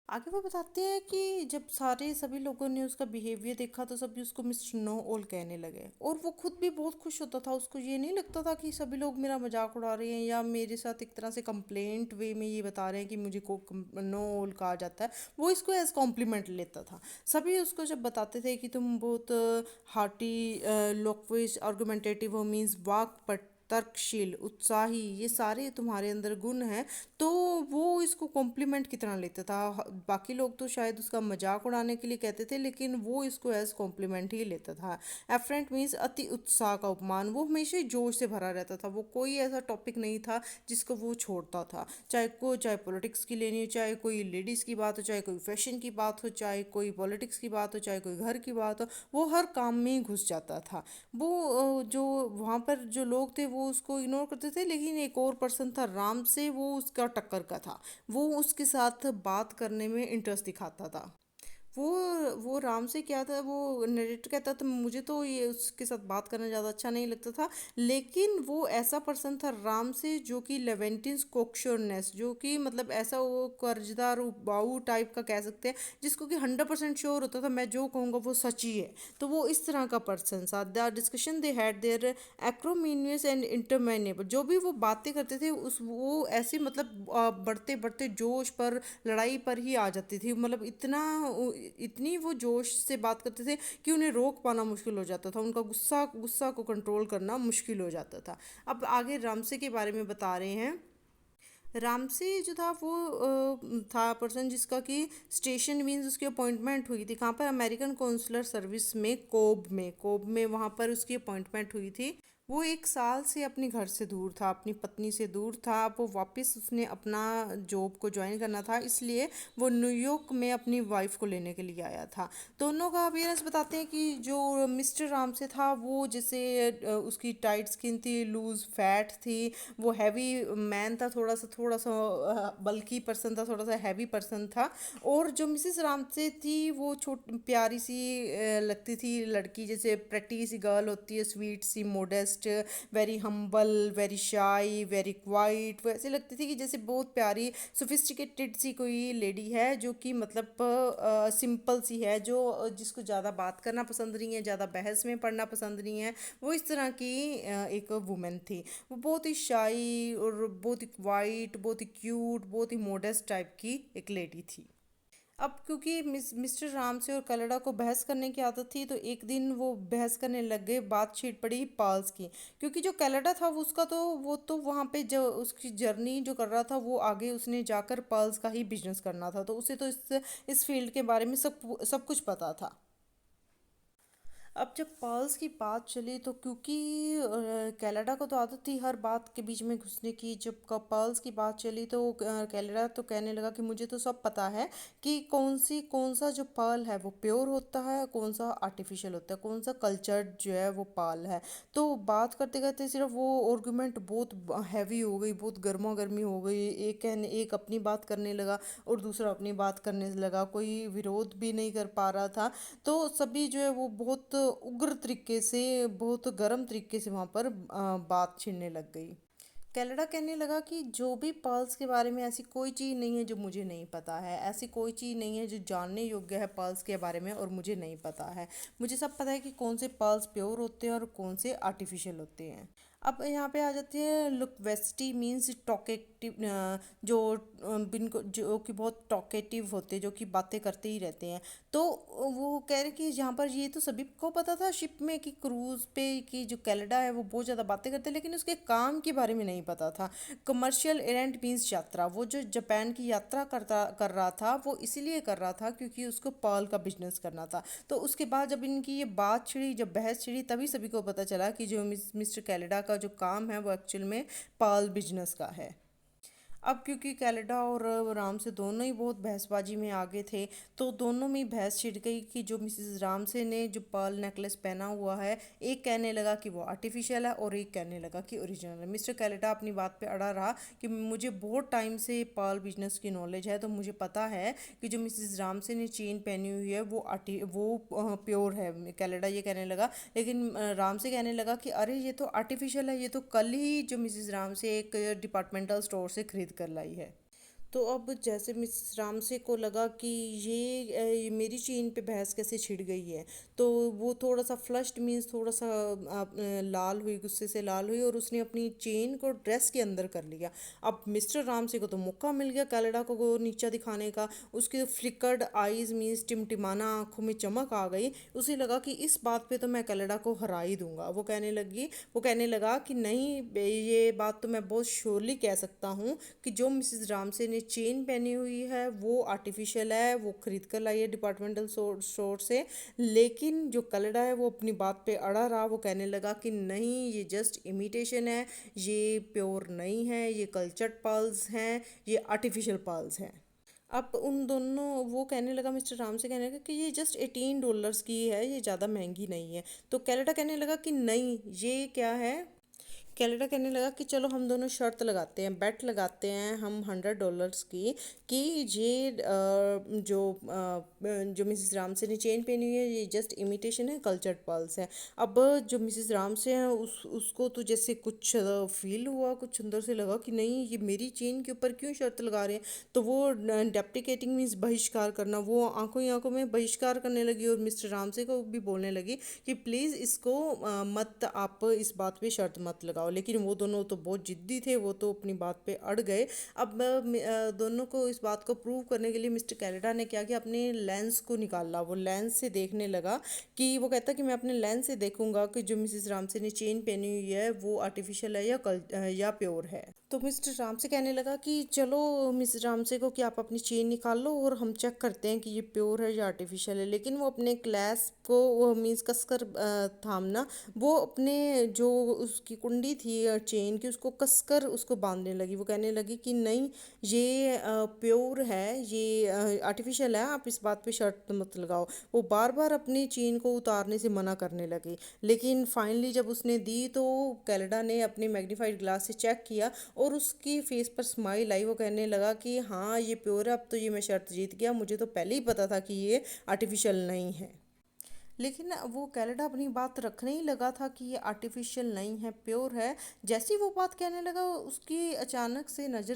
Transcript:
आगे वो बताते हैं कि जब सभी लोगों ने उसका बिहेवियर देखा तो सभी उसको मिस्टर नो ऑल कहने लगे और वो खुद भी बहुत खुश होता था। उसको ये नहीं लगता था कि सभी लोग मेरा मजाक उड़ा रहे हैं या मेरे साथ एक तरह से कंप्लेंट वे में ये बता रहे हैं कि मुझे को नो ऑल कहा जाता है। वो इसको एज कॉम्प्लीमेंट लेता था। सभी उसको जब बताते थे कि तुम बहुत हार्टी, लोक्विश, आर्गुमेंटेटिव हो, मीन्स वाक पट तर्कशील, उत्साही, ये सारे तुम्हारे अंदर गुण हैं। तो वो इसको कॉम्प्लीमेंट की तरह लेता था। बाकी लोग तो शायद उसका मजाक उड़ाने के लिए कहते थे, लेकिन वो इसको एज कॉम्प्लीमेंट ही लेता था। एफरेंट मीन्स अति उत्साह का उपमान। वो हमेशा ही जोश से भरा रहता था। वो कोई ऐसा टॉपिक नहीं था जिसको वो छोड़ता था। चाहे पॉलिटिक्स की लेनी हो, चाहे कोई लेडीज़ की बात हो, चाहे कोई फैशन की बात हो, चाहे कोई पॉलिटिक्स की बात हो, चाहे कोई घर की बात हो, वो हर काम में ही घुस जाता था। वो जो वहाँ पर जो लोग थे वो उसको इग्नोर करते थे, लेकिन एक और पर्सन था राम से, वो उसका टक्कर का था। वो उसके साथ बात करने में इंटरेस्ट दिखाता था। वो वो राम से क्या था, वो नरेटर कहता था मुझे तो ये उसके साथ बात करना ज़्यादा अच्छा नहीं लगता था। लेकिन वो ऐसा पर्सन था राम से जो कि लेवेंटिन्स कोक्शोरनेस, जो कि मतलब ऐसा वो कर्जदार बाऊ टाइप का कह सकते हैं, जिसको कि 100% श्योर होता था मैं जो कहूँगा वो सच ही है। तो वो इस तरह का पर्सन था। The discussion they had there acrimonious and interminable. जो भी वो बातें करते थे उस वो ऐसे मतलब बढ़ते बढ़ते जोश पर, लड़ाई पर ही आ जाती थी। मतलब इतनी वो जोश से बात करते थे कि उन्हें रोक पाना मुश्किल हो जाता था। उनका गुस्सा गुस्सा को कंट्रोल करना मुश्किल हो जाता था। अब आगे रामसे के बारे में बता रहे हैं। रामसे जो था वो था पर्सन जिसका कि स्टेशन मीन्स उसकी अपॉइंटमेंट हुई थी कहाँ पर, अमेरिकन कौंसलर सर्विस में, कोब में वहाँ पर उसकी अपॉइंटमेंट हुई थी। वो 1 साल से अपने घर से दूर था, अपनी पत्नी से दूर था। वो वापस उसने अपना जॉब को ज्वाइन करना था, इसलिए वो न्यूयॉर्क में अपनी वाइफ को लेने के लिए आया था। दोनों का अपीयरेंस बताते हैं कि जो मिस्टर राम से था वो जैसे उसकी टाइट स्किन थी, लूज फैट थी। वो हैवी मैन था, थोड़ा सा बल्की पर्सन था, थोड़ा सा हैवी पर्सन था। और जो मिसेस राम से थी वो छोटी प्यारी सी लगती थी लड़की, जैसे प्रेटी सी गर्ल होती है, स्वीट सी, modest, very humble, very shy, very quiet. वो ऐसे लगती थी कि जैसे बहुत प्यारी सोफिस्टिकेटेड सी कोई लेडी है, जो कि मतलब सिंपल सी है, जो जिसको ज़्यादा बात करना पसंद नहीं है, ज़्यादा बहस में पढ़ना पसंद नहीं है। वो इस तरह की एक वुमेन थी। वो बहुत ही शाई और बहुत ही क्वाइट, बहुत ही क्यूट, बहुत ही मोडेस्ट टाइप की एक लेडी थी। अब क्योंकि मिस्टर राम से और कलड़ा को बहस करने की आदत थी, तो एक दिन वो बहस करने लग गए। बात छिड़ पड़ी पर्ल्स की। क्योंकि जो कलड़ा था वो उसका तो वो तो वहाँ पे जो उसकी जर्नी जो कर रहा था, वो आगे उसने जाकर पर्ल्स का ही बिजनेस करना था। तो उसे तो इस फील्ड के बारे में सब सब कुछ पता था। अब जब पर्ल्स की बात चली तो क्योंकि कनाडा को तो आदत थी हर बात के बीच में घुसने की। जब पर्ल्स की बात चली तो कनाडा तो कहने लगा कि मुझे तो सब पता है कि कौन सा जो पर्ल है वो प्योर होता है, कौन सा आर्टिफिशियल होता है, कौन सा कल्चर्ड जो है वो पर्ल है। तो बात करते करते सिर्फ वो आर्गुमेंट बहुत हैवी हो गई, बहुत गर्मा गर्मी हो गई। एक अपनी बात करने लगा और दूसरा अपनी बात करने लगा, कोई विरोध भी नहीं कर पा रहा था। तो सभी जो है वो बहुत उग्र तरीके से, बहुत गर्म तरीके से वहाँ पर बात छिड़ने लग गई। कैनेडा कहने लगा कि जो भी पर्ल्स के बारे में ऐसी कोई चीज़ नहीं है जो मुझे नहीं पता है, ऐसी कोई चीज़ नहीं है जो जानने योग्य है पर्ल्स के बारे में और मुझे नहीं पता है। मुझे सब पता है कि कौन से पर्ल्स प्योर होते हैं और कौन से आर्टिफिशियल होते हैं। अब यहाँ पे आ जाती है लुकवेस्टी मीन्स टॉकेटिव। जो बिनको जो कि बहुत टॉकेटिव होते हैं, जो कि बातें करते ही रहते हैं। तो वो कह रहे कि यहाँ पर ये तो सभी को पता था शिप में कि क्रूज पे कि जो कैनेडा है वो बहुत ज़्यादा बातें करते हैं, लेकिन उसके काम के बारे में नहीं पता था। कमर्शियल एरेंट मीन्स यात्रा। वो जो जापान की यात्रा कर रहा था, वो इसीलिए कर रहा था क्योंकि उसको पर्ल का बिजनेस करना था। तो उसके बाद जब इनकी ये बात छिड़ी, जब बहस छिड़ी, तभी सभी को पता चला कि जो मिस्टर कैनेडा का जो काम है वो एक्चुअल में पर्ल बिजनेस का है। अब क्योंकि कैनेडा और राम से दोनों ही बहुत बहसबाजी में आगे थे, तो दोनों में ही बहस छिड़ गई कि जो मिसेस राम से ने जो पर्ल नेकलेस पहना हुआ है, एक कहने लगा कि वो आर्टिफिशियल है और एक कहने लगा कि ओरिजिनल है। मिस्टर कैनेडा अपनी बात पे अड़ा रहा कि मुझे बहुत टाइम से पर्ल बिजनेस की नॉलेज है, तो मुझे पता है कि जो मिसेस राम से ने चेन पहनी हुई है वो प्योर है। कैनेडा ये कहने लगा, लेकिन राम से कहने लगा कि अरे ये तो आर्टिफिशियल है, ये तो कल ही जो मिसेस राम से एक डिपार्टमेंटल स्टोर से खरीद कर लाई है। तो अब जैसे मिस रामसे को लगा कि ये मेरी चेन पे बहस कैसे छिड़ गई है, तो वो थोड़ा सा फ्लश्ड मीन्स थोड़ा सा लाल हुई, गुस्से से लाल हुई, और उसने अपनी चेन को ड्रेस के अंदर कर लिया। अब मिस्टर रामसे को तो मौका मिल गया कैलेडा को नीचा दिखाने का। उसके फ्लिकर्ड आईज मीन्स टिमटिमाना आंखों में चमक आ गई। उसे लगा कि इस बात पे तो मैं कैलेडा को हरा ही दूंगा। वो कहने लगा कि नहीं ये बात तो मैं बहुत श्योरली कह सकता हूँ कि जो मिसेस रामसे ने चेन पहनी हुई है वो आर्टिफिशियल है, वो खरीद कर लाई है डिपार्टमेंटल स्टोर से। लेकिन जो कलड़ा है वो अपनी बात पे अड़ा रहा। वो कहने लगा कि नहीं ये जस्ट इमिटेशन है, ये प्योर नहीं है, ये कल्चर्ड पर्ल्स हैं, ये आर्टिफिशियल पर्ल्स हैं। अब उन दोनों वो कहने लगा, मिस्टर राम से कहने लगा कि ये जस्ट $18 की है, ये ज़्यादा महंगी नहीं है। तो कैलेडा कहने लगा कि नहीं ये क्या है। कैलेडा कहने लगा कि चलो हम दोनों शर्त लगाते हैं, बेट लगाते हैं हम $100 की, कि ये जो मिसेस रामसे ने चेन पहनी हुई है ये जस्ट इमिटेशन है, कल्चर्ड पर्ल्स है। अब जो मिसेस रामसे हैं उसको तो जैसे कुछ फील हुआ, कुछ अंदर से लगा कि नहीं ये मेरी चेन के ऊपर क्यों शर्त लगा रहे हैं। तो वो डेप्रिकेटिंग मीन्स बहिष्कार करना, वो आंखों ही आंखों में बहिष्कार करने लगी और मिस्टर रामसे को भी बोलने लगी कि प्लीज़ इसको मत, आप इस बात पे शर्त मत लगाओ। लेकिन वो दोनों तो बहुत जिद्दी थे, वो तो अपनी बात पे अड़ गए। अब दोनों को इस बात को प्रूव करने के लिए मिस्टर कैनेडा ने क्या किया, अपने लेंस को निकाला। वो लेंस से देखने लगा कि वो कहता कि मैं अपने लेंस से देखूंगा कि जो मिसेस रामसे ने चेन पहनी हुई है वो आर्टिफिशियल है या प्योर है। तो मिस्टर रामसे कहने लगा कि चलो मिस रामसे को कि आप अपनी चेन निकाल लो और हम चेक करते हैं कि ये प्योर है या आर्टिफिशियल है। लेकिन वो अपने क्लैस को वो मीन्स कसकर थामना, वो अपने जो उसकी कुंडी थी चेन की उसको कसकर उसको बांधने लगी। वो कहने लगी कि नहीं ये प्योर है, ये आर्टिफिशियल है, आप इस बात पे शर्त मत लगाओ। वो बार बार अपनी चेन को उतारने से मना करने लगी। लेकिन फाइनली जब उसने दी तो कैलेडा ने अपने मैग्नीफाइड ग्लास से चेक किया और उसकी फेस पर स्माइल आई। वो कहने लगा कि हाँ ये प्योर है, अब तो ये मैं शर्त जीत गया, मुझे तो पहले ही पता था कि ये आर्टिफिशियल नहीं है। लेकिन वो कैनेडा अपनी बात रखने ही लगा था कि ये आर्टिफिशियल नहीं है, प्योर है। जैसी वो बात कहने लगा उसकी अचानक से नज़र